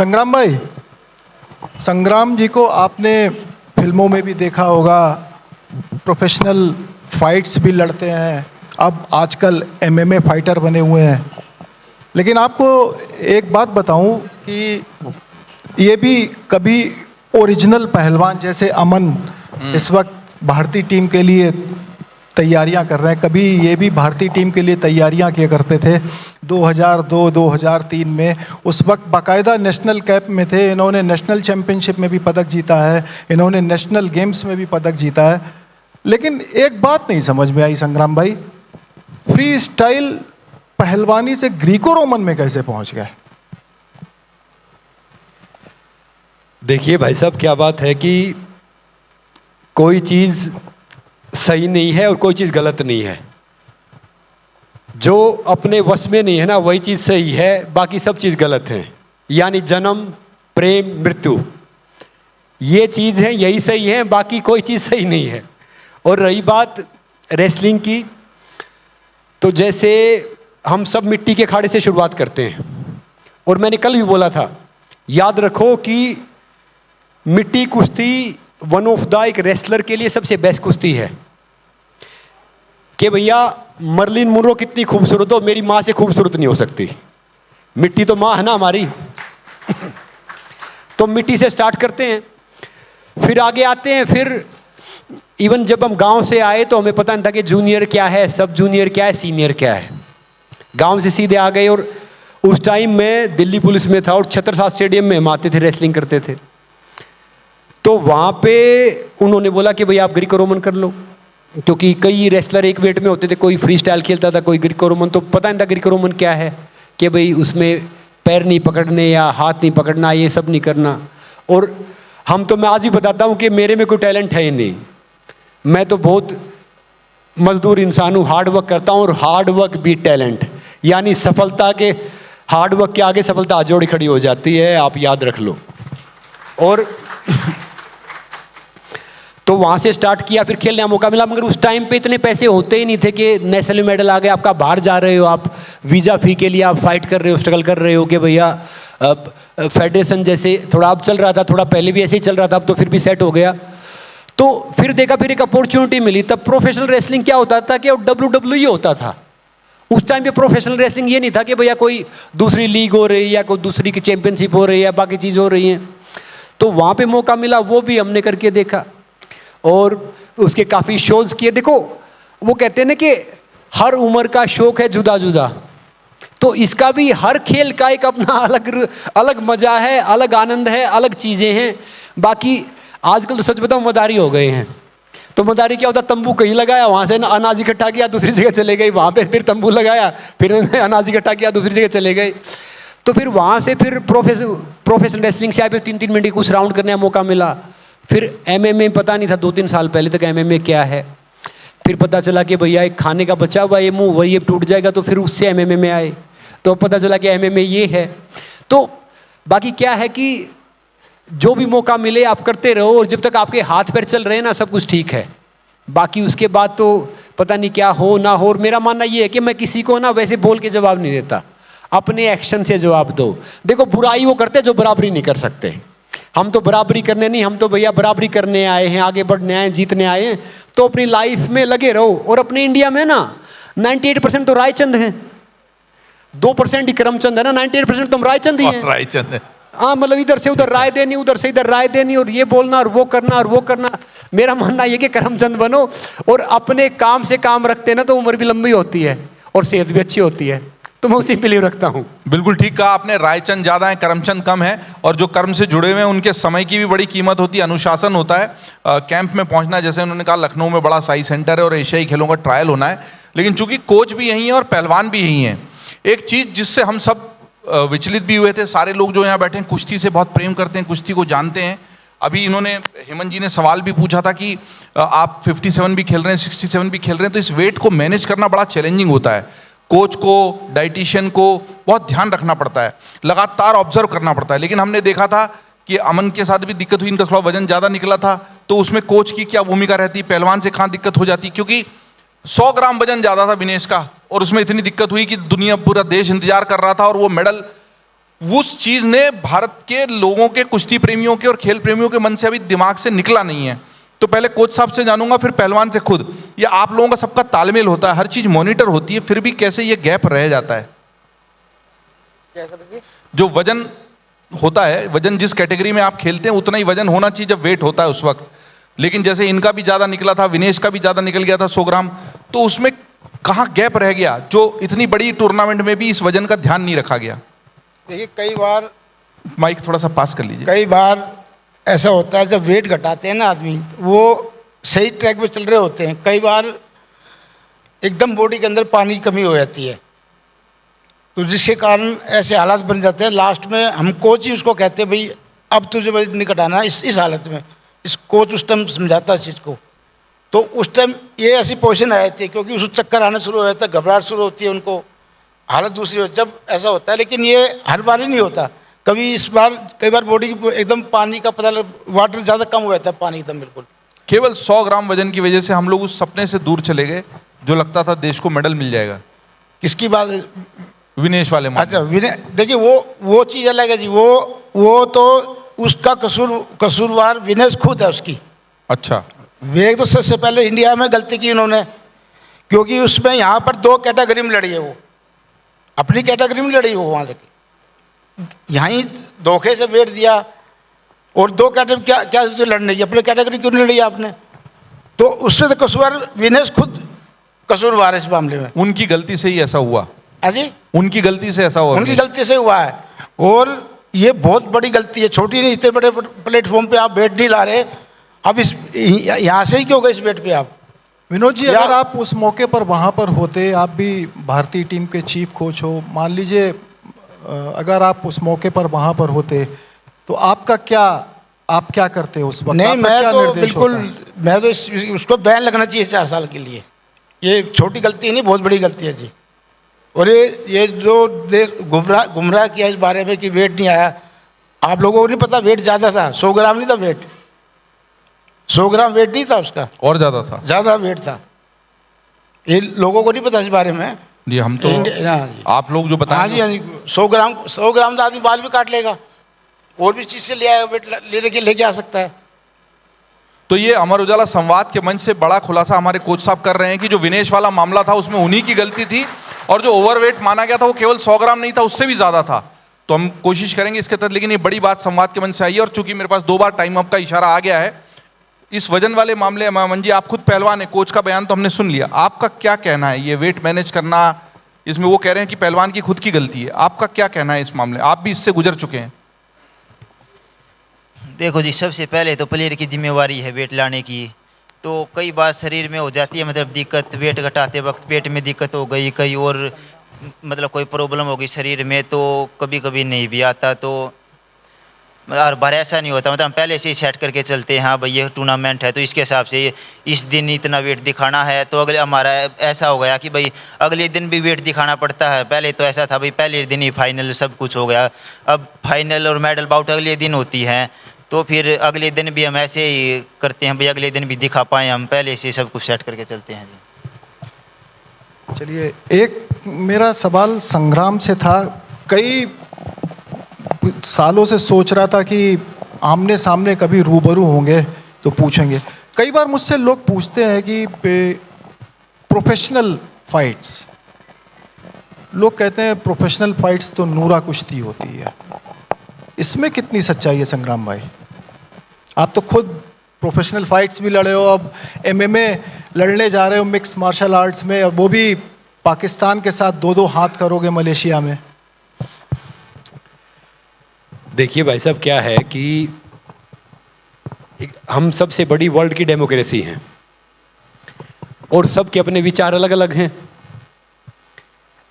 संग्राम भाई, संग्राम जी को आपने फिल्मों में भी देखा होगा, प्रोफेशनल फाइट्स भी लड़ते हैं, अब आजकल एमएमए फाइटर बने हुए हैं। लेकिन आपको एक बात बताऊं कि ये भी कभी ओरिजिनल पहलवान जैसे अमन इस वक्त भारतीय टीम के लिए तैयारियां कर रहे हैं, कभी ये भी भारतीय टीम के लिए तैयारियां किया करते थे 2002-2003 में। उस वक्त बाकायदा नेशनल कैप में थे, इन्होंने नेशनल चैम्पियनशिप में भी पदक जीता है, इन्होंने नेशनल गेम्स में भी पदक जीता है। लेकिन एक बात नहीं समझ में आई संग्राम भाई, फ्री स्टाइल पहलवानी से ग्रीको रोमन में कैसे पहुंच गए? देखिए भाई साहब, क्या बात है कि कोई चीज़ सही नहीं है और कोई चीज़ गलत नहीं है। जो अपने वश में नहीं है ना, वही चीज़ सही है, बाकी सब चीज़ गलत है। यानी जन्म, प्रेम, मृत्यु, ये चीज़ है, यही सही है, बाकी कोई चीज़ सही नहीं है। और रही बात रेसलिंग की, तो जैसे हम सब मिट्टी के अखाड़े से शुरुआत करते हैं, और मैंने कल भी बोला था, याद रखो कि मिट्टी कुश्ती वन ऑफ द एक रेसलर के लिए सबसे बेस्ट कुश्ती है। कि भैया मर्लिन मुनरो कितनी खूबसूरत हो, मेरी माँ से खूबसूरत नहीं हो सकती। मिट्टी तो माँ है ना हमारी। तो मिट्टी से स्टार्ट करते हैं, फिर आगे आते हैं। फिर इवन जब हम गांव से आए तो हमें पता नहीं था कि जूनियर क्या है, सब जूनियर क्या है, सीनियर क्या है। गांव से सीधे आ गए, और उस टाइम मैं दिल्ली पुलिस में था और छत्रसाल स्टेडियम में हम आते थे, रेसलिंग करते थे। तो वहाँ पे उन्होंने बोला कि भैया आप ग्रीको रोमन कर लो, क्योंकि कई रेसलर एक वेट में होते थे, कोई फ्री स्टाइल खेलता था, कोई ग्रीको रोमन। तो पता नहीं था ग्रीको रोमन क्या है, कि भाई उसमें पैर नहीं पकड़ने या हाथ नहीं पकड़ना, ये सब नहीं करना। और मैं आज ही बताता हूँ कि मेरे में कोई टैलेंट है ही नहीं। मैं तो बहुत मजदूर इंसान हूँ, हार्ड वर्क करता हूँ, और हार्ड वर्क भी टैलेंट। यानी सफलता के, हार्ड वर्क के आगे सफलता आजोड़ी खड़ी हो जाती है, आप याद रख लो। और तो वहाँ से स्टार्ट किया, फिर खेलने का मौका मिला। मगर उस टाइम पे इतने पैसे होते ही नहीं थे कि नेशनल मेडल आ गए, आपका बाहर जा रहे हो, आप वीज़ा फ़ी के लिए आप फाइट कर रहे हो, स्ट्रगल कर रहे हो कि भैया फेडरेशन जैसे थोड़ा अब चल रहा था, थोड़ा पहले भी ऐसे ही चल रहा था, अब तो फिर भी सेट हो गया। तो फिर देखा, फिर एक अपॉर्चुनिटी मिली। तब प्रोफेशनल रेसलिंग क्या होता था कि WWE होता था। उस टाइम पे प्रोफेशनल रेसलिंग ये नहीं था कि भैया कोई दूसरी लीग हो रही है या कोई दूसरी की चैंपियनशिप हो रही है, बाकी चीज़ हो रही हैं। तो वहाँ पे मौका मिला, वो भी हमने करके देखा, और उसके काफ़ी शोज़ किए। देखो वो कहते हैं ना कि हर उम्र का शौक है जुदा जुदा, तो इसका भी हर खेल का एक अपना अलग मज़ा है, अलग आनंद है, अलग चीज़ें हैं। बाकी आजकल तो सच बताऊं मदारी हो गए हैं। तो मदारी क्या होता, तंबू कहीं लगाया, वहाँ से अनाज इकट्ठा किया, दूसरी जगह चले गए, वहाँ पे फिर तंबू लगाया, फिर अनाज इकट्ठा किया, दूसरी जगह चले गए। तो फिर वहाँ से फिर प्रोफेशनल रेसलिंग से आए, 3-3 मिनट कुछ राउंड करने का मौका मिला। फिर एमएमए पता नहीं था, 2-3 साल पहले तक एमएमए क्या है। फिर पता चला कि भैया एक खाने का बचा हुआ ये मुँह, वही टूट जाएगा, तो फिर उससे एमएमए में आए, तो पता चला कि एमएमए ये है। तो बाकी क्या है कि जो भी मौका मिले आप करते रहो, और जब तक आपके हाथ पैर चल रहे हैं ना, सब कुछ ठीक है। बाकी उसके बाद तो पता नहीं क्या हो ना हो। और मेरा मानना ये है कि मैं किसी को ना वैसे बोल के जवाब नहीं देता, अपने एक्शन से जवाब दो। देखो बुराई वो करते जो बराबरी नहीं कर सकते, हम तो बराबरी करने नहीं, हम तो भैया बराबरी करने आए हैं, आगे बढ़ने आए हैं, जीतने आए हैं। तो अपनी लाइफ में लगे रहो। और अपने इंडिया में ना 98% तो रायचंद हैं, 2% ही करमचंद है ना, 98% तो हम रायचंद ही हैं। रायचंद है, हाँ, मतलब इधर से उधर राय देनी, उधर से इधर राय देनी, और ये बोलना और वो करना और वो करना। मेरा मानना ये कि करमचंद बनो और अपने काम से काम रखते ना, तो उम्र भी लंबी होती है और सेहत भी अच्छी होती है। तो मैं उसी पे बिलीव रखता हूँ। बिल्कुल ठीक कहा आपने, रायचंद ज्यादा है, करमचंद कम है। और जो कर्म से जुड़े हुए हैं उनके समय की भी बड़ी कीमत होती है, अनुशासन होता है। कैंप में पहुंचना, जैसे उन्होंने कहा लखनऊ में बड़ा साई सेंटर है और एशियाई खेलों का ट्रायल होना है, लेकिन चूंकि कोच भी यही है और पहलवान भी यही है। एक चीज जिससे हम सब विचलित भी हुए थे, सारे लोग जो यहाँ बैठे हैं कुश्ती से बहुत प्रेम करते हैं, कुश्ती को जानते हैं। अभी इन्होंने, हेमंत जी ने सवाल भी पूछा था कि आप 57 भी खेल रहे हैं, 67 भी खेल रहे हैं, तो इस वेट को मैनेज करना बड़ा चैलेंजिंग होता है। कोच को, डाइटिशियन को बहुत ध्यान रखना पड़ता है, लगातार ऑब्जर्व करना पड़ता है। लेकिन हमने देखा था कि अमन के साथ भी दिक्कत हुई, इनका थोड़ा वजन ज़्यादा निकला था, तो उसमें कोच की क्या भूमिका रहती, पहलवान से कहाँ दिक्कत हो जाती, क्योंकि 100 ग्राम वजन ज़्यादा था विनेश का, और उसमें इतनी दिक्कत हुई कि दुनिया, पूरा देश इंतजार कर रहा था, और वो मेडल उस चीज ने भारत के लोगों के, कुश्ती प्रेमियों के और खेल प्रेमियों के मन से अभी दिमाग से निकला नहीं है। तो पहले कोच साहब से जानूंगा, फिर पहलवान से खुद। ये आप लोगों का सबका तालमेल होता है, हर चीज मॉनिटर होती है, फिर भी कैसे ये गैप रह जाता है? जो वजन होता है, वजन जिस कैटेगरी में आप खेलते हैं उतना ही वजन होना चाहिए जब वेट होता है उस वक्त, लेकिन जैसे इनका भी ज्यादा निकला था, विनेश का भी ज्यादा निकल गया था 100 ग्राम, तो उसमें कहाँ गैप रह गया जो इतनी बड़ी टूर्नामेंट में भी इस वजन का ध्यान नहीं रखा गया? देखिए, कई बार माइक थोड़ा सा पास कर लीजिए। कई बार ऐसा होता है जब वेट घटाते हैं ना आदमी, वो सही ट्रैक पे चल रहे होते हैं, कई बार एकदम बॉडी के अंदर पानी की कमी हो जाती है, तो जिसके कारण ऐसे हालात बन जाते हैं। लास्ट में हम कोच ही उसको कहते हैं भाई अब तुझे वजन नहीं घटाना इस हालत में। इस कोच उस टाइम समझाता है इस चीज़ को, तो उस टाइम ये ऐसी पोजीशन आ जाती है, क्योंकि उस चक्कर आना शुरू हो जाता है, घबराहट शुरू होती है, उनको हालत दूसरी हो जब ऐसा होता है। लेकिन ये हर बार ही नहीं होता, कभी इस बार कई बार बॉडी की एकदम पानी का पता वाटर ज़्यादा कम हो जाता है, पानी एकदम बिल्कुल। केवल 100 ग्राम वजन की वजह से हम लोग उस सपने से दूर चले गए जो लगता था देश को मेडल मिल जाएगा। किसकी बात? विनेश वाले अच्छा, देखिए वो चीज़ अलग है जी, वो तो उसका कसूरवार विनेश खुद है उसकी। अच्छा, वे तो सबसे पहले इंडिया में गलती की उन्होंने, क्योंकि उसमें यहाँ पर 2 कैटेगरी में लड़ी है, वो अपनी कैटेगरी में लड़ी, वो वहाँ से यहाँ ही धोखे से वेट दिया, और 2 कैटेगरी क्या लड़ने की, अपनी कैटेगरी क्यों नहीं लड़ी आपने? तो उससे तो कसूरवार विनेश खुद कसूरवार है इस मामले में। उनकी गलती से ही ऐसा हुआ। अजी, उनकी गलती से ऐसा हुआ, उनकी गलती से हुआ है, और ये बहुत बड़ी गलती है, छोटी नहीं। इतने बड़े प्लेटफॉर्म पे आप वेट नहीं ला रहे, अब इस यहाँ से ही क्यों गए इस वेट पे आप? विनोद जी, अगर आप उस मौके पर वहाँ पर होते, आप भी भारतीय टीम के चीफ कोच हो, मान लीजिए अगर आप उस मौके पर वहाँ पर होते तो आप क्या करते उस वक्त? नहीं, मैं क्या तो निर्देश बिल्कुल, होता? मैं तो उसको बैन लगना चाहिए 4 साल के लिए। ये छोटी गलती नहीं, बहुत बड़ी गलती है जी। और ये जो गुमराह किया इस बारे में कि वेट नहीं आया, आप लोगों को नहीं पता वेट ज़्यादा था, 100 ग्राम नहीं था वेट, 100 ग्राम वेट नहीं था उसका, और ज्यादा था, ज़्यादा वेट था। ये लोगों को नहीं पता इस बारे में जी। हम तो आप लोग जो हाँ बताएं, जी, हाँ जी, 100 ग्राम तो आदमी बाल भी काट लेगा, और भी चीज़ से ले आया वेट लेके आ सकता है। तो ये अमर उजाला संवाद के मंच से बड़ा खुलासा हमारे कोच साहब कर रहे हैं कि जो विनेश वाला मामला था उसमें उन्हीं की गलती थी, और जो ओवरवेट माना गया था वो केवल 100 ग्राम नहीं था, उससे भी ज्यादा था। तो हम कोशिश करेंगे इसके तहत, लेकिन ये बड़ी बात संवाद के मंच से आई है, और चूंकि मेरे पास 2 बार टाइम अप का इशारा आ गया है इस वजन वाले मामले में। अमन जी, आप खुद पहलवान है, कोच का बयान तो हमने सुन लिया, आपका क्या कहना है? ये वेट मैनेज करना, इसमें वो कह रहे हैं कि पहलवान की खुद की गलती है, आपका क्या कहना है इस मामले? आप भी इससे गुजर चुके हैं। देखो जी, सबसे पहले तो प्लेयर की जिम्मेवारी है वेट लाने की। तो कई बार शरीर में हो जाती है मतलब दिक्कत, वेट घटाते वक्त पेट में दिक्कत हो गई, कई और मतलब कोई प्रॉब्लम हो गई शरीर में, तो कभी कभी नहीं भी आता। तो हर बार ऐसा नहीं होता, मतलब हम पहले से ही सेट करके चलते हैं, हाँ भाई ये टूर्नामेंट है तो इसके हिसाब से इस दिन इतना वेट दिखाना है। तो अगले हमारा ऐसा हो गया कि भाई अगले दिन भी वेट दिखाना पड़ता है। पहले तो ऐसा था भाई पहले दिन ही फाइनल सब कुछ हो गया, अब फाइनल और मेडल बाउट अगले दिन होती हैं, तो फिर अगले दिन भी हम ऐसे ही करते हैं भाई अगले दिन भी दिखा पाएँ, हम पहले से सब कुछ सेट करके चलते हैं जी। चलिए, एक मेरा सवाल संग्राम से था। कई सालों से सोच रहा था कि आमने सामने कभी रूबरू होंगे तो पूछेंगे। कई बार मुझसे लोग पूछते हैं कि प्रोफेशनल फाइट्स, लोग कहते हैं प्रोफेशनल फाइट्स तो नूरा कुश्ती होती है, इसमें कितनी सच्चाई है संग्राम भाई? आप तो खुद प्रोफेशनल फाइट्स भी लड़े हो, अब MMA लड़ने जा रहे हो मिक्स मार्शल आर्ट्स में, और वो भी पाकिस्तान के साथ 2-2 हाथ करोगे मलेशिया में। देखिए भाई साहब, क्या है कि हम सबसे बड़ी वर्ल्ड की डेमोक्रेसी हैं और सबके अपने विचार अलग अलग हैं।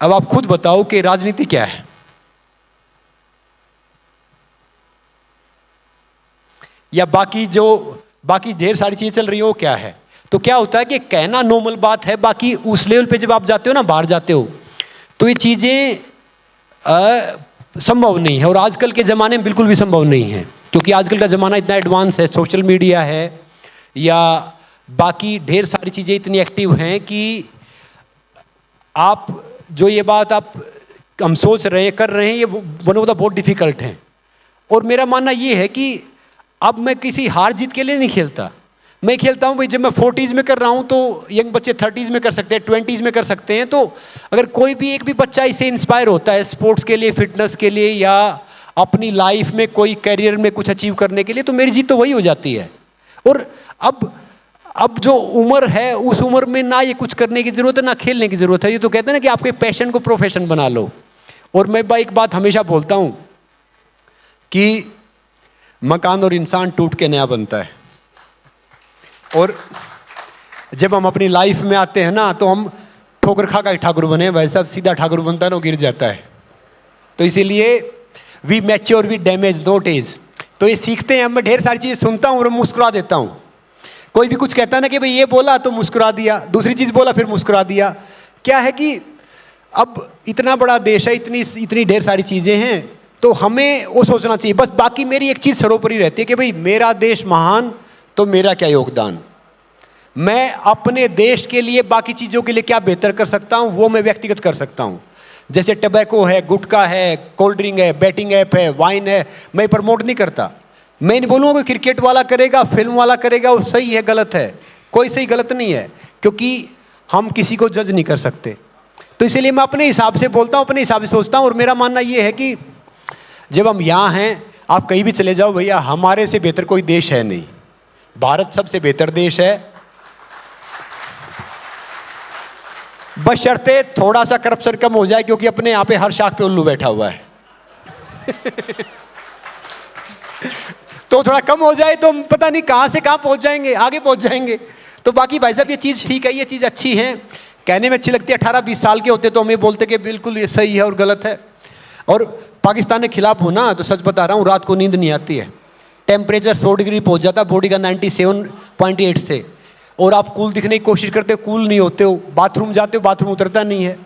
अब आप खुद बताओ कि राजनीति क्या है? या बाकी ढेर सारी चीजें चल रही हो क्या है? तो क्या होता है कि कहना नॉर्मल बात है, बाकी उस लेवल पे जब आप जाते हो ना, बाहर जाते हो, तो ये चीजें संभव नहीं है, और आजकल के ज़माने में बिल्कुल भी संभव नहीं है, क्योंकि आजकल का ज़माना इतना एडवांस है, सोशल मीडिया है या बाकी ढेर सारी चीज़ें इतनी एक्टिव हैं कि आप जो ये बात आप हम सोच रहे हैं, कर रहे हैं, ये वन ऑफ द बहुत डिफिकल्ट हैं। और मेरा मानना ये है कि अब मैं किसी हार जीत के लिए नहीं खेलता। मैं खेलता हूँ भाई, जब मैं 40s में कर रहा हूँ तो यंग बच्चे 30s में कर सकते हैं, 20s में कर सकते हैं। तो अगर कोई भी एक भी बच्चा इससे इंस्पायर होता है स्पोर्ट्स के लिए, फिटनेस के लिए, या अपनी लाइफ में कोई करियर में कुछ अचीव करने के लिए, तो मेरी जीत तो वही हो जाती है। और अब जो उम्र है, उस उम्र में ना ये कुछ करने की ज़रूरत है ना खेलने की ज़रूरत है। ये तो कहते हैं ना कि आपके पैशन को प्रोफेशन बना लो। और मैं एक बात हमेशा बोलता हूँ कि मकान और इंसान टूट के नया बनता है। और जब हम अपनी लाइफ में आते हैं ना, तो हम ठोकर खा का ठाकुर बने। भाई साहब, सीधा ठाकुर बनता है ना, गिर जाता है। तो इसीलिए we mature we damage not age. तो ये सीखते हैं। मैं ढेर सारी चीज़ें सुनता हूँ और मुस्कुरा देता हूँ। कोई भी कुछ कहता है ना कि भाई ये बोला तो मुस्कुरा दिया, दूसरी चीज़ बोला फिर मुस्कुरा दिया। क्या है कि अब इतना बड़ा देश है, इतनी ढेर सारी चीज़ें हैं, तो हमें वो सोचना चाहिए। बस बाकी मेरी एक चीज़ सर्वोपरि रहती है कि भाई मेरा देश महान, तो मेरा क्या योगदान, मैं अपने देश के लिए बाकी चीज़ों के लिए क्या बेहतर कर सकता हूँ, वो मैं व्यक्तिगत कर सकता हूँ। जैसे टबैको है, गुटखा है, कोल्ड ड्रिंक है, बैटिंग ऐप है, वाइन है, मैं प्रमोट नहीं करता। मैं नहीं बोलूँगा कोई क्रिकेट वाला करेगा, फिल्म वाला करेगा, वो सही है गलत है, कोई सही गलत नहीं है, क्योंकि हम किसी को जज नहीं कर सकते। तो इसीलिए मैं अपने हिसाब से बोलता हूँ, अपने हिसाब से सोचता हूँ। और मेरा मानना ये है कि जब हम यहाँ हैं, आप कहीं भी चले जाओ भैया, हमारे से बेहतर कोई देश है नहीं। भारत सबसे बेहतर देश है, बशर्ते थोड़ा सा करप्शन कम हो जाए, क्योंकि अपने यहाँ पे हर शाख पे उल्लू बैठा हुआ है। तो थोड़ा कम हो जाए तो पता नहीं कहाँ से कहाँ पहुँच जाएंगे, आगे पहुँच जाएंगे। तो बाकी भाई साहब, ये चीज़ ठीक है, ये चीज़ अच्छी है, कहने में अच्छी लगती है। 18-20 साल के होते तो हम ये बोलते कि बिल्कुल ये सही है और गलत है। और पाकिस्तान के खिलाफ हो ना, तो सच बता रहा हूँ, रात को नींद नहीं आती है। टेम्परेचर 100 डिग्री पहुँच जाता है बॉडी का 97.8 से, और आप कूल दिखने की कोशिश करते हो, कूल नहीं होते हो। बाथरूम जाते हो, बाथरूम उतरता नहीं है।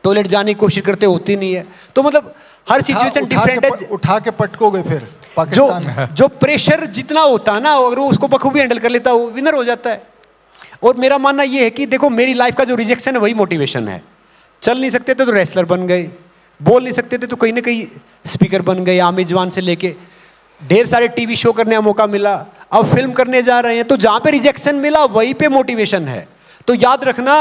टॉयलेट जाने की कोशिश करते हो, होती नहीं है। तो मतलब हर सिचुएशन डिफरेंट है। उठा के पटकोगे फिर पाकिस्तान। जो प्रेशर जितना होता है ना, अगर उसको बखूबी हैंडल कर लेता है, वो विनर हो जाता है। और मेरा मानना ये है कि देखो, मेरी लाइफ का जो रिजेक्शन है वही मोटिवेशन है। चल नहीं सकते थे तो रेसलर बन गए, बोल नहीं सकते थे तो कहीं ना कहीं स्पीकर बन गए। आमिर जवान से लेके ढेर सारे टीवी शो करने का मौका मिला, अब फिल्म करने जा रहे हैं। तो जहाँ पे रिजेक्शन मिला वहीं पे मोटिवेशन है। तो याद रखना,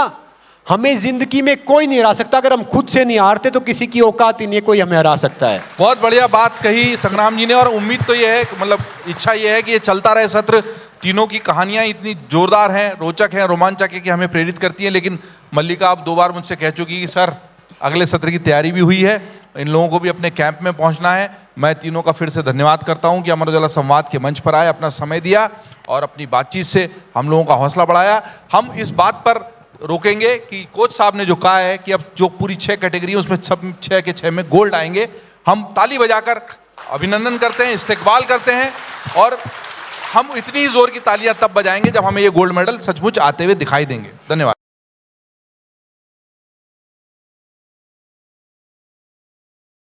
हमें जिंदगी में कोई नहीं हरा सकता। अगर हम खुद से नहीं हारते तो किसी की औकात ही नहीं है कोई हमें हरा सकता है। बहुत बढ़िया बात कही संग्राम जी ने। और उम्मीद तो ये है, मतलब इच्छा ये है कि ये चलता रहे सत्र। तीनों की कहानियां इतनी जोरदार हैं, रोचक हैं, रोमांचक है कि हमें प्रेरित करती हैं। लेकिन मल्लिका आप 2 बार मुझसे कह चुकी कि सर अगले सत्र की तैयारी भी हुई है, इन लोगों को भी अपने कैंप में पहुंचना है। मैं तीनों का फिर से धन्यवाद करता हूं कि अमर उजाला संवाद के मंच पर आए, अपना समय दिया और अपनी बातचीत से हम लोगों का हौसला बढ़ाया। हम इस बात पर रोकेंगे कि कोच साहब ने जो कहा है कि अब जो पूरी 6 कैटेगरी है उसमें सब 6 के 6 में गोल्ड आएंगे। हम ताली बजाकर अभिनंदन करते हैं, इस्तकबाल करते हैं, और हम इतनी जोर की तालियां तब बजाएंगे जब हमें ये गोल्ड मेडल सचमुच आते हुए दिखाई देंगे।